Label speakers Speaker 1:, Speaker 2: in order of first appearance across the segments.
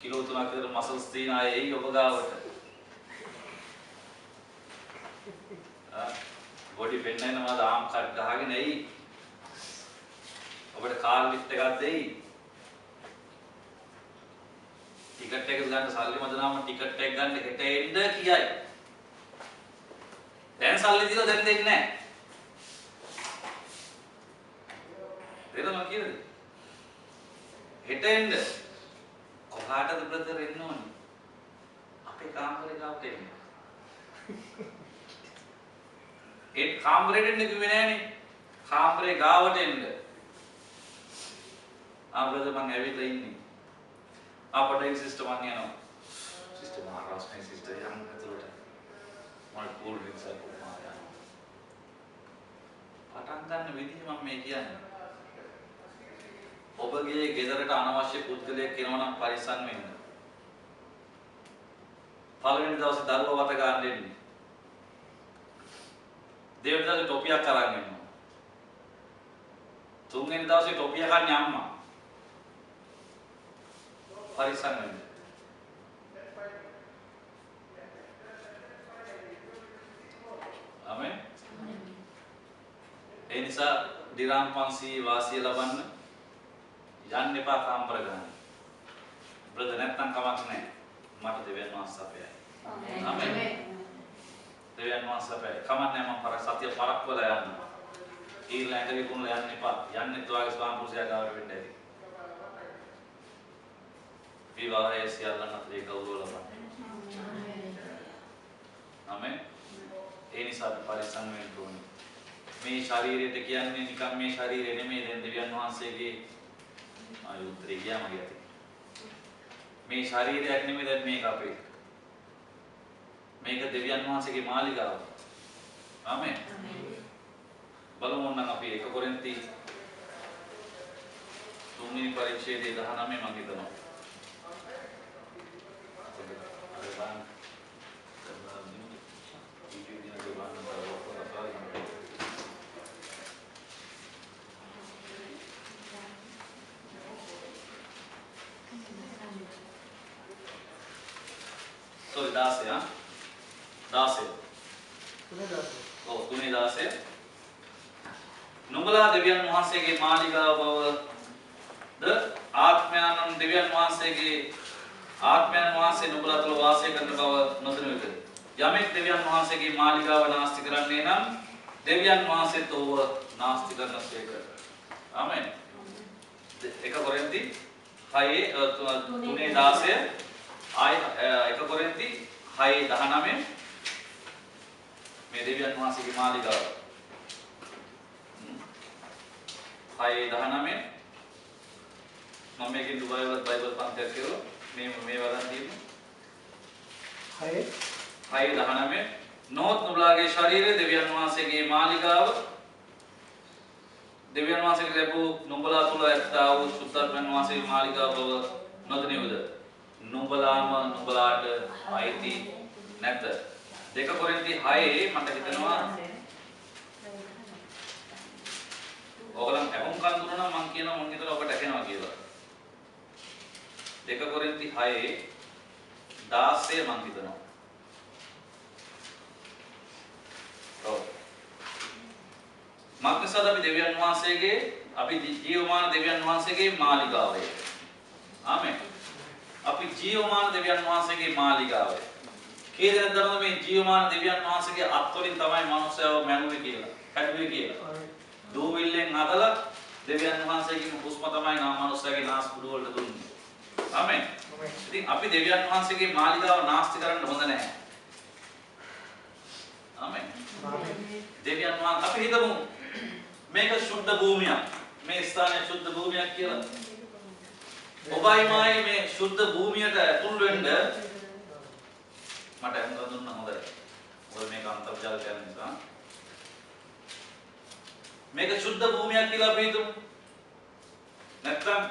Speaker 1: Kilo 3ක විතර muscles තියෙන අය එයි ඔබ ගාවට. බොඩි පෙන්නනවාද ආම් කට් ගහගෙන එයි. ඔබට කාර් ලිෆ්ට් එකක් දෙයි. ටිකට් එක ගන්න සල්ලි මදනාම ටිකට් එක ගන්න හෙට එන්න කියයි. දැන් සල්ලි දීලා දැන් දෙන්නේ නැහැ. දෙනවා කියලාද? හෙට එන්න. කොහාටද බ්‍රදර් එන්න ඕනේ? අපේ කාමරේ ගාවට එන්න. ඒ කාමරේට එන්න කිව්වේ නෑනේ. කාමරේ ගාවට එන්න. බ්‍රදර් මං ඇවිල්ලා ඉන්නේ. අපේ සිස්ටර් මං යනවා. සිස්ටර් මාරස් මේ සිස්ටර් යම් ඇතුළට. මම කූල් ඩ්‍රින්ක්ස් එකක් මාරා. පටන් ගන්න විදිහ මම මේ කියන්නේ. ඔබගේ ගෙදරට අනවශ්‍ය පුද්ගලයෙක් එනවා නම් පරිස්සම් වෙන්න. පළවෙනි දවසේ දරුවා වත ගන්න දෙන්නේ. දෙවෙනි දවසේ ටොපියක් අරන් එනවා. තුන්වෙනි දවසේ ටොපිය කන්නේ අම්මා. පරිස්සම් වෙන්න. ආමෙන්. ඒ නිසා දිරාම් 500 වාසිය ලබන්න යන්න එපා කාමර ගන්න. බ්‍රදර් නැත්තම් කමක් නැහැ. මට දෙවියන් වහන්සේ අපයයි. ආමෙන්. දෙවියන් වහන්සේ අපයයි. කමක් නැහැ මම සතිය පරක් වෙලා යන්න. ඊළඟට විකුණලා යන්න එපා. යන්නෙත් ඔයාගේ ස්වාම පුරුෂයා ගාවට වෙන්න ඇති. විවාහයේ සියල්ලන් අතරේ ගෞරව ලබන්න. ආමෙන්. ඒ නිසා අපි පරිස්සම් වෙන්න ඕනේ. මේ ශරීරයට කියන්නේ නිකන් මේ ශරීරය නෙමෙයි දැන් දෙවියන් වහන්සේගේ උත්තරේ ගියා මගේ අතේ. මේ ශරීරයක් නෙමෙයි දැන් මේක අපේ. මේක දෙවියන් වහන්සේගේ මාලිගාව. ආමෙන්. බලමු නම් අපි 1 කොරින්ති 3 පරිච්ඡේදයේ 19 මම හිතනවා. Sorry, 16 ha? 16. 3:16. නුඹලා දෙවියන් වහන්සේගේ මාලිගාව බවද ආත්මයන් දෙවියන් වහන්සේ නුඹලා තුළ වාසය කරන බව නොදැනුවද? යමෙක් දෙවියන් වහන්සේගේ මාලිගාව නාස්ති කරන්නේ නම් දෙවියන් වහන්සේත් ඔහුව නාස්ති කරනසේක. ආමෙන්. 1 කොරින්ති 3:16 ආය 1 කොරින්ති 6:19 මේ දෙවියන් වහන්සේගේ මාලිගාව 6:19 මම මේකෙන් දුබයි වල බයිබල් පන්තියක් කියලා මේ වදන් තියෙනවා 6:19 නොත් නුඹලාගේ ශරීරය දෙවියන් වහන්සේගේ මාලිගාව දෙවියන් වහන්සේගේ ලැබූ නුඹලා තුල ඇත්තා වූ සුද්ධත්වයන් වහන්සේගේ මාලිගාව බව නොදැනෙවද? නුඹලාම නුඹලාට අයිති නැත. 2 කොරින්ති 6 මට හිතෙනවා ඕගලන් අපුම් කන් දුන්නා නම් මම කියනවා මම හිතලා ඔබට ඇහෙනවා කියලා. 2 කොරින්ති 6:16 මම හිතනවා. ඔව්. මක්නිසාද අපි දෙවියන් වහන්සේගේ අපි ජීවමාන දෙවියන් වහන්සේගේ මාලිගාවය. ආමෙන්. අපි ජීවමාන දෙවියන් වහන්සේගේ මාලිගාවය. කී දෙනෙක් දන්නවද මේ ජීවමාන දෙවියන් වහන්සේගේ අත්වලින් තමයි මනුස්සයව මැනුවේ කියලා. හැදුවේ කියලා. දූවිල්ලෙන් හදලා දෙවියන් වහන්සේගේ හුස්ම තමයි මනුස්සයගේ නාස්පුඩු වලට දුන්නේ. ආමෙන්. ඉතින් අපි දෙවියන් වහන්සේගේ මාලිගාව නාස්ති කරන්න හොඳ නැහැ. ආමෙන්. දෙවියන් වහන්සේ අපි හිතමු මේක සුද්ධ භූමියක්. මේ ස්ථානය සුද්ධ භූමියක් කියලා. ඔබයි මායි මේ සුද්ධ භූමියට ඇතුල් වෙන්න මට හඳුන් දුන්න හොඳයි. ඔය මේක අන්තර්ජාල කරන නිසා මේක සුද්ධ භූමියක් කියලා අපි හිතමු. නැත්නම්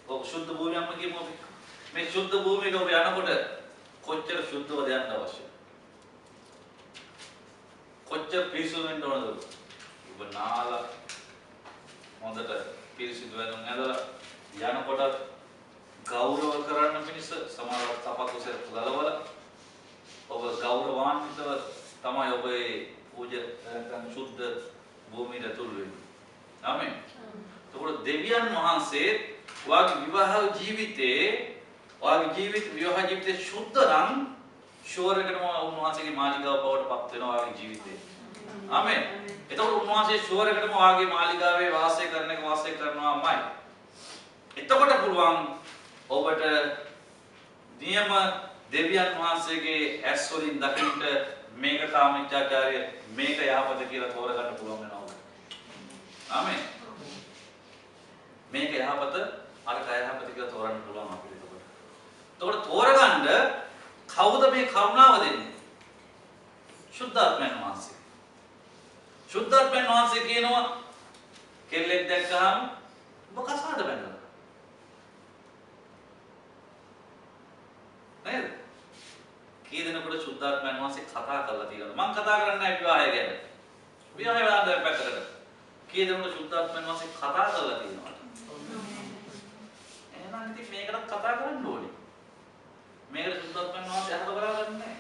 Speaker 1: ඔබ සුද්ධ භූමියක්ම කියමු අපි. මේ සුද්ධ භූමියට ඔබ යනකොට කොච්චර සුද්ධවද යන්න අවශ්‍යද? කොච්චර පිරිසුදු වෙන්න ඕනද? ඔබ නාලා හොඳට පිරිසිදු වෙනුම් ඇදලා යනකොට ගෞරව කරන්න මිනිස් සමහරවිට තපතුසේ ගලවලා ඔබ ගෞරවාන්විතව තමයි ඔබ ඒ පූජ්‍ය නැත්නම් සුද්ධ භූමියට තුල් වෙන්නේ. ආමෙන්. එතකොට දෙවියන් වහන්සේ වාගේ විවාහ ජීවිතේ විවාහ ජීවිතේ සුද්ධ නම් ෂුවර් එකටම උන්වහන්සේගේ මාලිගාව බවට පත් වෙනවා වාගේ ජීවිතේ. ආමෙන්. එතකොට උන්වහන්සේ ෂුවර් එකටම වාගේ මාලිගාවේ වාසය කරනවාමයි. එතකොට පුළුවන් ඔබට නියම දෙවියන් වහන්සේගේ ඇස් වලින් දකින්න මේක කාමීච්ඡාචාරය මේක යහපත කියලා තෝරගන්න පුළුවන් වෙනවා. ආමෙන්. මේක යහපත අර යහපත කියලා තෝරන්න පුළුවන් අපිට එතකොට. එතකොට තෝරගන්න කවුද මේ කරුණාව දෙන්නේ? ශුද්ධාත්මයන් වහන්සේ. ශුද්ධාත්මයන් වහන්සේ කියනවා කෙල්ලෙක් දැක්කහම ඔබ කසාද බැඳලා. නේද? කී දෙනෙකුට ශුද්ධාත්මයන් වහන්සේ කතා කරලා තියෙනවද? මම කතා කරන්නේ නැහැ විවාහය ගැන. විවාහය වලට පැත්තකට. කී දෙනෙකුට ශුද්ධාත්මයන් වහන්සේ කතා කරලා තියෙනවද? එහෙනම් ඉතින් මේකට කතා කරන්න ඕනේ. මේකට ශුද්ධාත්මයන් වහන්සේ අහක බලාගන්නේ නැහැ.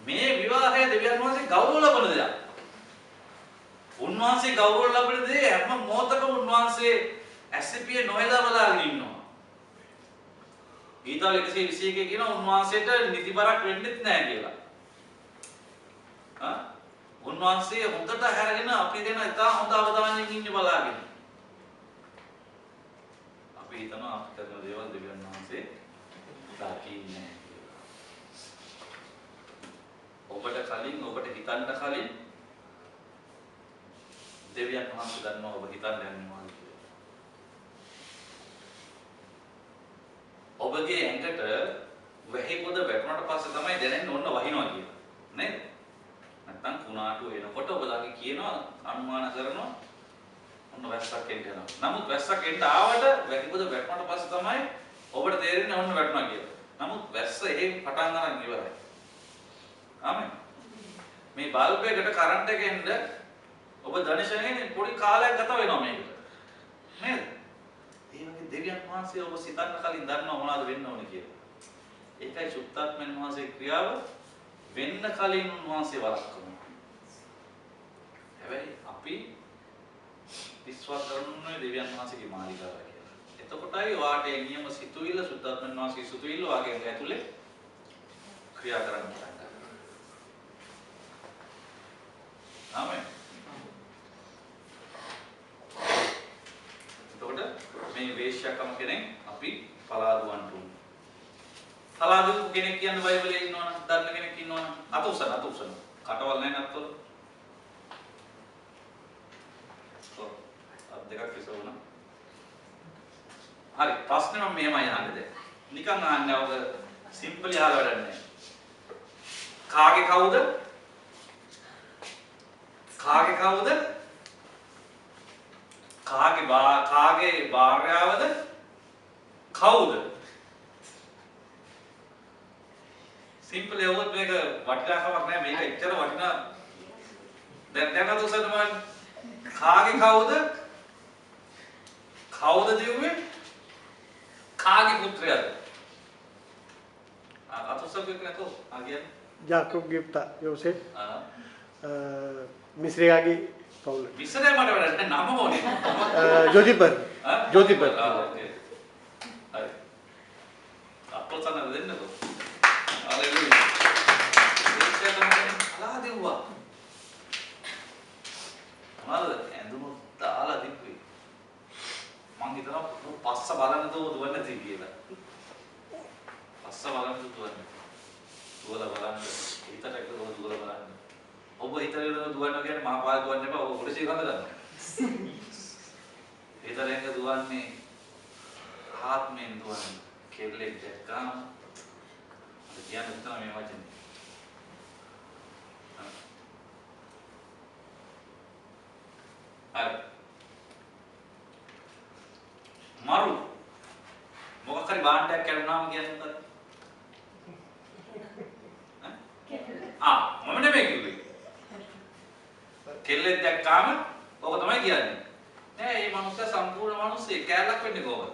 Speaker 1: මේ විවාහය දෙවියන් වහන්සේ ගෞරව ලබන දෙයක්. උන්වහන්සේ ගෞරව ලබන දේ හැම මොහොතකම උන්වහන්සේ ඇසිපියේ නොයලා බලාගෙන ඉන්නවා. ගීතාවල 121 කියන උන්වහන්සේට නිතිබරක් වෙන්නෙත් නැහැ කියලා. උන්වහන්සේ හොඳට හැරගෙන අපි දෙන ඉතා හොඳ අවධානයෙන් ඉන්නේ බලාගෙන. අපි හිතනවා අපි කරන දේවල් දෙවියන් වහන්සේ දකින්නේ නැහැ කියලා. ඔබට හිතන්න කලින් දෙවියන් වහන්සේ දන්නවා ඔබ හිතන්න යනවා කියලා. ඔබගේ ඇඟට වැහි පොද වැටුණාට පස්සේ තමයි දැනෙන්නේ ඔන්න වහිනවා කියලා. නේද? නැත්තම් කුණාටු එනකොට ඔබ ළඟ කියනවා අනුමාන කරනවා ඔන්න වැස්සක් එන්න යනවා. නමුත් වැස්සක් එන්න ආවට වැහි පොද වැටුණාට පස්සේ තමයි ඔබට තේරෙන්නේ ඔන්න වැටුණා කියලා. නමුත් වැස්ස එහෙම පටන් ගන්න ඉවරයි. ආමෙන්. මේ බල්බ් එකට කරන්ට් එක එන්න ඔබ දනිෂයෙන් පොඩි කාලයක් ගත වෙනවා මේකට. නේද? ඒ වගේ දෙවියන් වහන්සේ ඔබ සිතන්න කලින් දන්නවා මොනවද වෙන්න ඕනේ කියලා. ඒකයි සුත්තාත්මයන් වහන්සේගේ ක්‍රියාව වෙන්න කලින් උන්වහන්සේ වළක්වනවා. හැබැයි අපි විශ්වාස කරන්නේ දෙවියන් වහන්සේගේ මාලිගාව කියලා. එතකොටයි වාට ඒ නියම සිතුවිල්ල සුත්තාත්මයන් වහන්සේගේ සිතුවිල්ල වාගේ ඇතුලේ ක්‍රියා කරන්න පටන් ගන්නවා. ආමෙන්. එතකොට මේ වේශ්‍යකම කෙනෙක් අපි පලාදුවන්ට උන්. පලාදු කෙනෙක් කියන්නේ බයිබලයේ ඉන්නවනම් දන්න කෙනෙක් ඉන්නවනම් අත උසන. කටවල් නැහැ නැත්තොත්. අත් දෙකක් විසවුණා. හරි ප්‍රශ්නේ මම මෙහෙමයි අහන්නේ දැන්. නිකන් අහන්නේ ඔබ සිම්පලි අහලා වැඩක් නැහැ. කාගේ කවුද? කාගේ භාර්යාවද? කවුද? සිම්පල් යවුවොත් මේක වටිනාකමක් නැහැ. මේක එච්චර වටිනා දැන් අතොසන්න බලන්න. කාගේ කවුද? කවුද දිව්වේ? කාගේ පුත්‍රයාද? අතොසන්න නැතෝ. ආගියන්
Speaker 2: Yakub Gupta, Yosef. Misriagi Paul.
Speaker 1: විසරේ මට වැඩ නම ඕනේ.
Speaker 2: Jyotipat. Jyotipat.
Speaker 1: ඕකේ. හරි. අපොතන දෙන්නකෝ. හalleluya. ඒක තමයි අලා දෙව්වා. මොනවාද ඇඳුම දාලා දිප්පේ. මං හිතනවා පස්ස බලන්න දුවන්නේ නැති කියලා. පස්ස බලන්න දුවන්නේ. දුවලා බලන්න. හිතට එක දුවලා බලන්න. ඔබ හිතගෙන දුවනවා කියන්නේ මහා පාර දුවන්න එපා. ඔබ පොලිසිය කඳ ගන්න. හිතරෙන් දුවන්නේ ආත්මෙන් දුවන්නේ. කෙල්ලෙක් දැක්කම කියන්නේ හිතන මේ වචනේ. හරි. මරු මොකක් හරි භාණ්ඩයක් කැඩුනාම කියන්නේ මොකක්ද? මම නෙමෙයි කිව්වේ. කෙල්ලෙක් දැක්කාම ඔක තමයි කියන්නේ. නෑ මේ මනුස්සයා සම්පූර්ණ මිනිස්සෙක් කැලලක් වෙන්නේ කොහොමද?